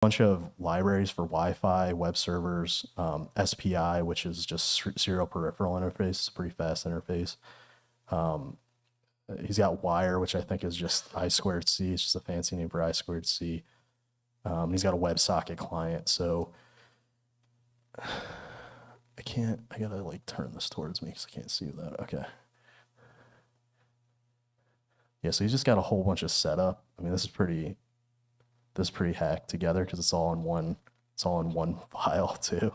bunch of libraries for Wi-Fi, web servers, SPI, which is just serial peripheral interface. It's a pretty fast interface. He's got Wire, which I think is just I2C. It's just a fancy name for I2C. He's got a WebSocket client. So I gotta like turn this towards me because I can't see that. Okay. Yeah, so he's just got a whole bunch of setup. I mean, this is pretty hacked together because it's all in one file too.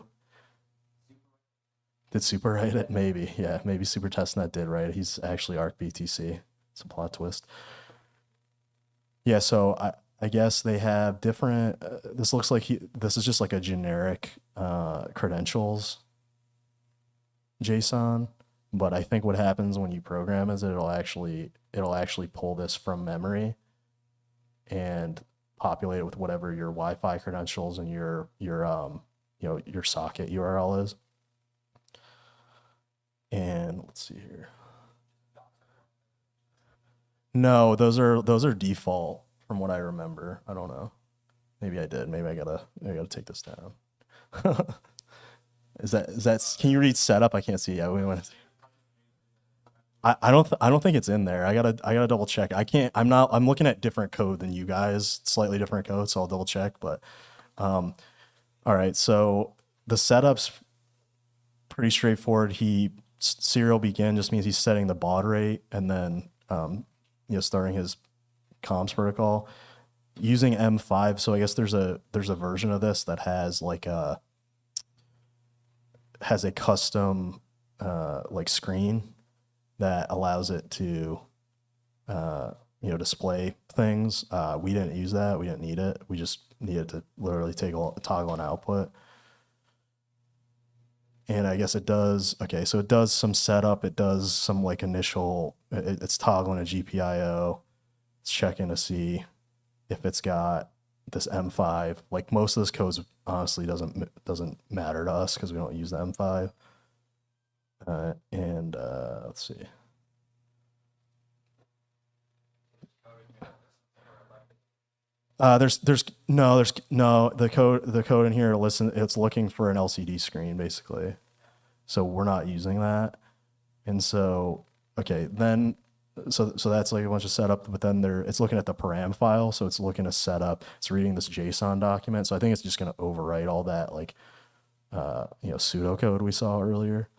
Did Super write it? Maybe. Yeah, maybe Super Testnet did write it. He's actually ArcBTC. It's a plot twist. Yeah, so I guess they have different, this looks like this is just like a generic credentials JSON, but I think what happens when you program is it'll actually pull this from memory and populate it with whatever your Wi-Fi credentials and your socket URL is. And let's see here. No, those are default from what I remember. I don't know. Maybe I did. Maybe I gotta take this down. Is that can you read setup? I can't see. Yeah, we went. I don't think it's in there. I gotta double check. I'm looking at different code than you guys, slightly different code, so I'll double check. But all right, so the setup's pretty straightforward. Serial begin just means he's setting the baud rate and then starting his comms protocol using M5. So I guess there's a version of this that has like a custom like screen that allows it to display things. We didn't use that. We didn't need it. We just needed to literally toggle an output. And I guess it does, okay, so it does some setup. It does some like initial, it's toggling a GPIO. It's checking to see if it's got this M5. Like most of this code honestly doesn't matter to us because we don't use the M5. Let's see. The code in here it's looking for an LCD screen basically. So we're not using that. And so, okay, then, so that's like a bunch of setup, but then it's looking at the param file. So it's looking to set up, it's reading this JSON document. So I think it's just going to overwrite all that like, pseudocode we saw earlier.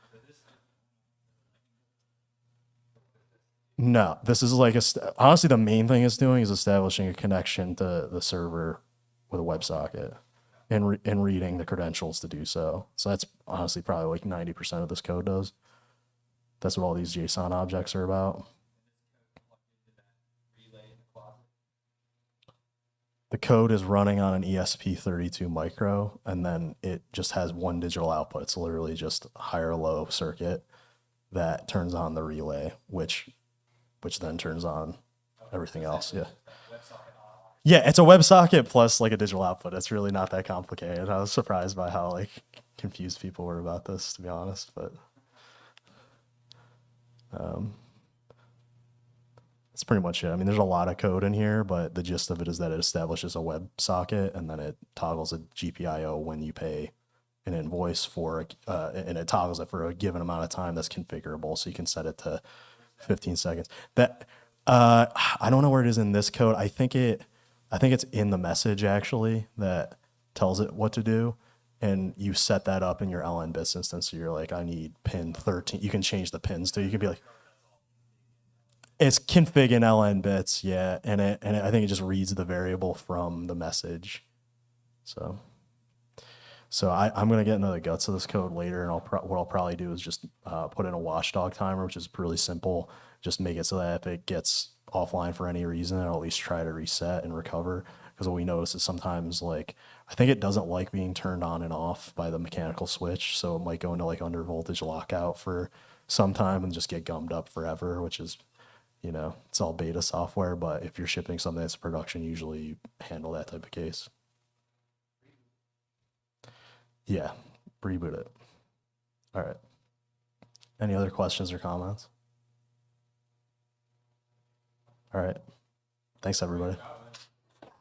No, this is like honestly, the main thing it's doing is establishing a connection to the server with a WebSocket and reading the credentials to do so. So that's honestly probably like 90% of this code does. That's what all these JSON objects are about. The code is running on an ESP32 micro, and then it just has one digital output. It's literally just a high or low circuit that turns on the relay, which then turns on everything else. Yeah. Yeah, it's a WebSocket plus like a digital output. It's really not that complicated. I was surprised by how like confused people were about this, to be honest. But that's pretty much it. I mean, there's a lot of code in here, but the gist of it is that it establishes a WebSocket and then it toggles a GPIO when you pay an invoice for, and it toggles it for a given amount of time that's configurable. So you can set it to 15 seconds. That I don't know where it is in this code. I think it's in the message actually that tells it what to do, and you set that up in your LN bits instance. So you're like, I need pin 13. You can change the pins too. You can be like, it's config in LN bits, yeah, and I think it just reads the variable from the message. So I'm gonna get into the guts of this code later, and what I'll probably do is just put in a watchdog timer, which is really simple. Just make it so that if it gets offline for any reason, I'll at least try to reset and recover. Because what we notice is sometimes like I think it doesn't like being turned on and off by the mechanical switch, so it might go into like under voltage lockout for some time and just get gummed up forever, which is, it's all beta software. But if you're shipping something that's production, usually you handle that type of case. Yeah, reboot it. All right. Any other questions or comments? All right. Thanks, everybody.